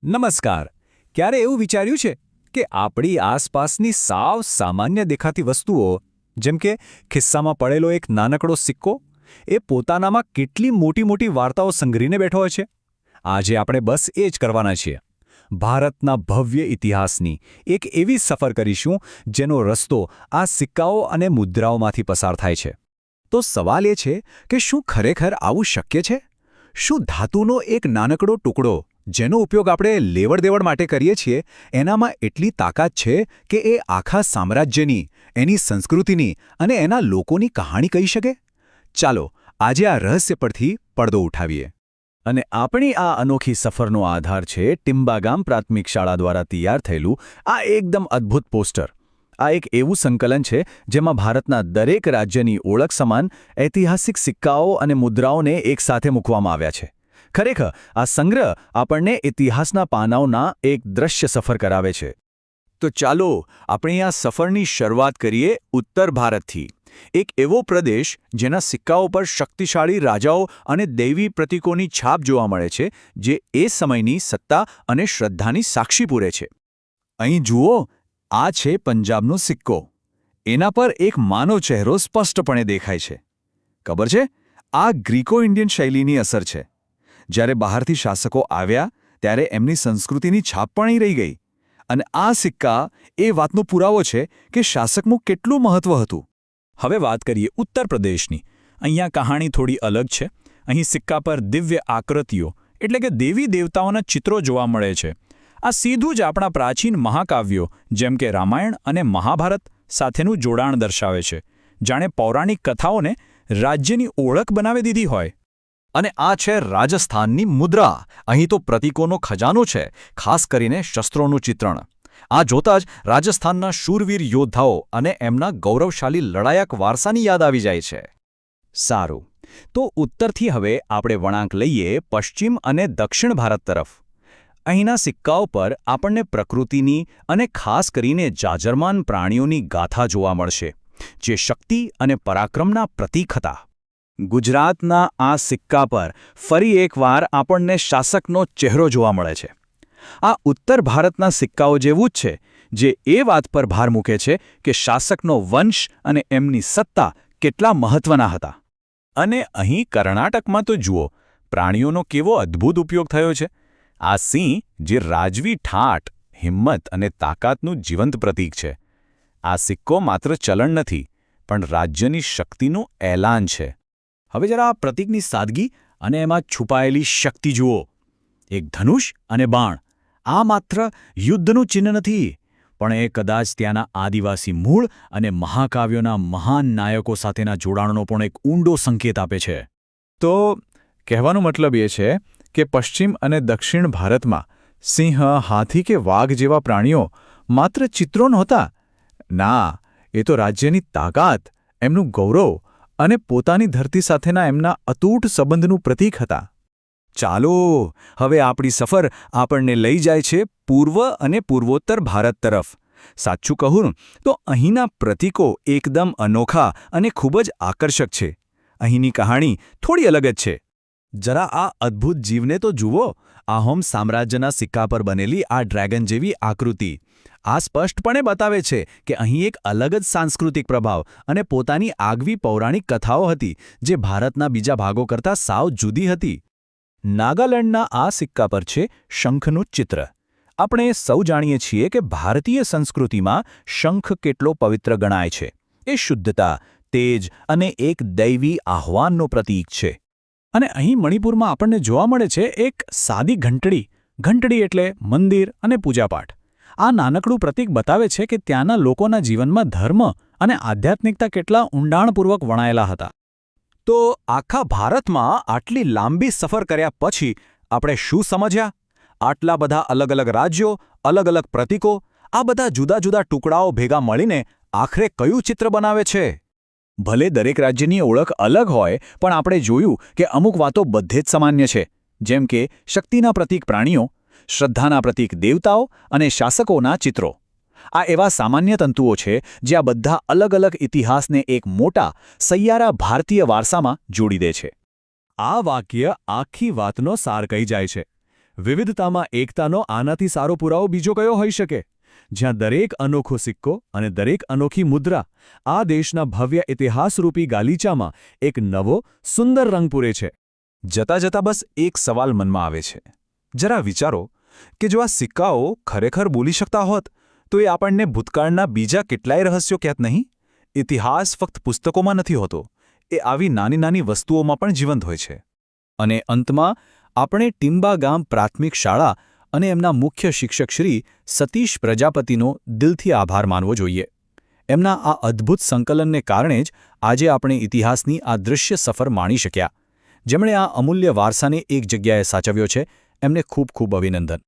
નમસ્કાર. ક્યારે એવું વિચાર્યું છે કે આપણી આસપાસની સાવ સામાન્ય દેખાતી વસ્તુઓ, જેમ કે ખિસ્સામાં પડેલો એક નાનકડો સિક્કો, એ પોતાનામાં કેટલી મોટી મોટી વાર્તાઓ સંઘરીને બેઠો હોય છે? આજે આપણે બસ એ જ કરવાના છીએ. ભારતના ભવ્ય ઇતિહાસની એક એવી સફર કરીશું જેનો રસ્તો આ સિક્કાઓ અને મુદ્રાઓમાંથી પસાર થાય છે. તો સવાલ એ છે કે શું ખરેખર આવું શક્ય છે? શું ધાતુનો એક નાનકડો ટુકડો, જેનો ઉપયોગ આપણે લેવડ-દેવડ માટે કરીએ છીએ, એનામાં એટલી તાકાત છે કે એ આખા સામ્રાજ્યની, એની સંસ્કૃતિની અને એના લોકોની કહાણી કહી શકે? ચાલો આજે આ રહસ્ય પરથી પડદો ઉઠાવીએ. અને આપણી આ અનોખી સફરનો આધાર છે ટિંબાગામ પ્રાથમિક શાળા દ્વારા તૈયાર થયેલું આ એકદમ અદ્ભુત પોસ્ટર. આ એક એવું સંકલન છે જેમાં ભારતના દરેક રાજ્યની ઓળખ સમાન ઐતિહાસિક સિક્કાઓ અને મુદ્રાઓને એકસાથે મૂકવામાં આવ્યા છે. ખરેખર આ સંગ્રહ આપણને ઇતિહાસના પાનાઓના એક દ્રશ્ય સફર કરાવે છે. તો ચાલો આપણે આ સફરની શરૂઆત કરીએ ઉત્તર ભારતથી. એક એવો પ્રદેશ જેના સિક્કાઓ પર શક્તિશાળી રાજાઓ અને દૈવી પ્રતીકોની છાપ જોવા મળે છે, જે એ સમયની સત્તા અને શ્રદ્ધાની સાક્ષી પૂરે છે. અહીં જુઓ, આ છે પંજાબનો સિક્કો. એના પર એક માનવ ચહેરો સ્પષ્ટપણે દેખાય છે. ખબર છે, આ ગ્રીકો ઇન્ડિયન શૈલીની અસર છે. જ્યારે બહારથી શાસકો આવ્યા ત્યારે એમની સંસ્કૃતિની છાપ પણ અહીં રહી ગઈ. અને આ સિક્કા એ વાતનો પુરાવો છે કે શાસકનું કેટલું મહત્વ હતું. હવે વાત કરીએ ઉત્તર પ્રદેશની. અહીંયા કહાણી થોડી અલગ છે. અહીં સિક્કા પર દિવ્ય આકૃતિઓ એટલે કે દેવી દેવતાઓના ચિત્રો જોવા મળે છે. આ સીધું જ આપણા પ્રાચીન મહાકાવ્યો જેમ કે રામાયણ અને મહાભારત સાથેનું જોડાણ દર્શાવે છે. જાણે પૌરાણિક કથાઓને રાજ્યની ઓળખ બનાવી દીધી હોય. અને આ છે રાજસ્થાનની મુદ્રા. અહીં તો પ્રતીકોનો ખજાનો છે, ખાસ કરીને શસ્ત્રોનું ચિત્રણ. આ જોતાં જ રાજસ્થાનના શૂરવીર યોદ્ધાઓ અને એમના ગૌરવશાળી લડાયક વારસાની યાદ આવી જાય છે. સારું, તો ઉત્તરથી હવે આપણે વળાંક લઈએ પશ્ચિમ અને દક્ષિણ ભારત તરફ. અહીંના સિક્કાઓ પર આપણને પ્રકૃતિની અને ખાસ કરીને જાજરમાન પ્રાણીઓની ગાથા જોવા મળશે, જે શક્તિ અને પરાક્રમના પ્રતીક હતા. ગુજરાતના આ સિક્કા પર ફરી એકવાર આપણને શાસકનો ચહેરો જોવા મળે છે. આ ઉત્તર ભારતના સિક્કાઓ જેવું જ છે, જે એ વાત પર ભાર મૂકે છે કે શાસકનો વંશ અને એમની સત્તા કેટલા મહત્વના હતા. અને અહીં કર્ણાટકમાં તો જુઓ, પ્રાણીઓનો કેવો અદ્ભુત ઉપયોગ થયો છે. આ સિંહ જે રાજવી ઠાઠ, હિંમત અને તાકાતનું જીવંત પ્રતીક છે. આ સિક્કો માત્ર ચલણ નથી, પણ રાજ્યની શક્તિનું એલાન છે. હવે જરા આ પ્રતીકની સાદગી અને એમાં છુપાયેલી શક્તિ જુઓ. એક ધનુષ અને બાણ. આ માત્ર યુદ્ધનું ચિહ્ન નથી, પણ એ કદાચ ત્યાંના આદિવાસી મૂળ અને મહાકાવ્યોના મહાન નાયકો સાથેના જોડાણનો પણ એક ઊંડો સંકેત આપે છે. તો કહેવાનો મતલબ એ છે કે પશ્ચિમ અને દક્ષિણ ભારતમાં સિંહ, હાથી કે વાઘ જેવા પ્રાણીઓ માત્ર ચિત્રો નહોતા. ના, એ તો રાજ્યની તાકાત, એમનું ગૌરવ અને પોતાની ધરતી સાથેના એમના અતૂટ સંબંધનું પ્રતીક હતા. ચાલો હવે આપણી સફર આપણને લઈ જાય છે પૂર્વ અને પૂર્વોત્તર ભારત તરફ. સાચું કહું તો અહીંના પ્રતીકો એકદમ અનોખા અને ખૂબ જ આકર્ષક છે. અહીંની કહાણી થોડી અલગ જ છે. જરા આ અદ્ભુત જીવને તો જુઓ. આહોમ સામ્રાજ્યના સિક્કા પર બનેલી આ ડ્રેગન જેવી આકૃતિ. આ સ્પષ્ટપણે બતાવે છે કે અહીં એક અલગ જ સાંસ્કૃતિક પ્રભાવ અને પોતાની આગવી પૌરાણિક કથાઓ હતી, જે ભારતના બીજા ભાગો કરતાં સાવ જુદી હતી. નાગાલેન્ડના આ સિક્કા પર છે શંખનું ચિત્ર. આપણે સૌ જાણીએ છીએ કે ભારતીય સંસ્કૃતિમાં શંખ કેટલો પવિત્ર ગણાય છે. એ શુદ્ધતા, તેજ અને એક દૈવી આહ્વાનનો પ્રતીક છે. અને અહીં મણિપુરમાં આપણને જોવા મળે છે એક સાદી ઘંટડી. ઘંટડી એટલે મંદિર અને પૂજાપાઠ. આ નાનકડું પ્રતીક બતાવે છે કે ત્યાંના લોકોના જીવનમાં ધર્મ અને આધ્યાત્મિકતા કેટલા ઊંડાણપૂર્વક વણાયેલા હતા. તો આખા ભારતમાં આટલી લાંબી સફર કર્યા પછી આપણે શું સમજ્યા? આટલા બધા અલગ અલગ રાજ્યો, અલગ અલગ પ્રતીકો, આ બધા જુદા જુદા ટુકડાઓ ભેગા મળીને આખરે કયું ચિત્ર બનાવે છે? ભલે દરેક રાજ્યની ઓળખ અલગ હોય, પણ આપણે જોયું કે અમુક વાતો બધે જ સામાન્ય છે. જેમ કે શક્તિના પ્રતીક પ્રાણીઓ, શ્રદ્ધાના પ્રતીક દેવતાઓ અને શાસકોના ચિત્રો. આ એવા સામાન્ય તંતુઓ છે જે આ બધા અલગ અલગ ઇતિહાસને એક મોટા, સૈયારા ભારતીય વારસામાં જોડી દે છે. આ વાક્ય આખી વાતનો સાર કહી જાય છે. વિવિધતામાં એકતાનો આનાથી સારો પુરાવો બીજો કયો હોઈ શકે? જ્યાં દરેક અનોખો સિક્કો અને દરેક અનોખી મુદ્રા આ દેશના ભવ્ય ઇતિહાસરૂપી ગાલીચામાં એક નવો, સુંદર રંગ પૂરે છે. જતાં જતાં બસ એક સવાલ મનમાં આવે છે. જરા વિચારો કે જો આ સિક્કાઓ ખરેખર બોલી શકતા હોત તો એ આપણને ભૂતકાળના બીજા કેટલાય રહસ્યો કહેત નહીં? ઇતિહાસ ફક્ત પુસ્તકોમાં નથી હોતો, એ આવી નાની નાની વસ્તુઓમાં પણ જીવંત હોય છે. અને અંતમાં આપણે ટિંબા ગામ પ્રાથમિક શાળા અને એમના મુખ્ય શિક્ષક શ્રી સતીશ પ્રજાપતિનો દિલથી આભાર માનવો જોઈએ. એમના આ અદ્ભુત સંકલનને કારણે જ આજે આપણે ઇતિહાસની આ દૃશ્ય સફર માણી શક્યા. જેમણે આ અમૂલ્ય વારસાને એક જગ્યાએ સાચવ્યો છે, એમને ખૂબ ખૂબ અભિનંદન.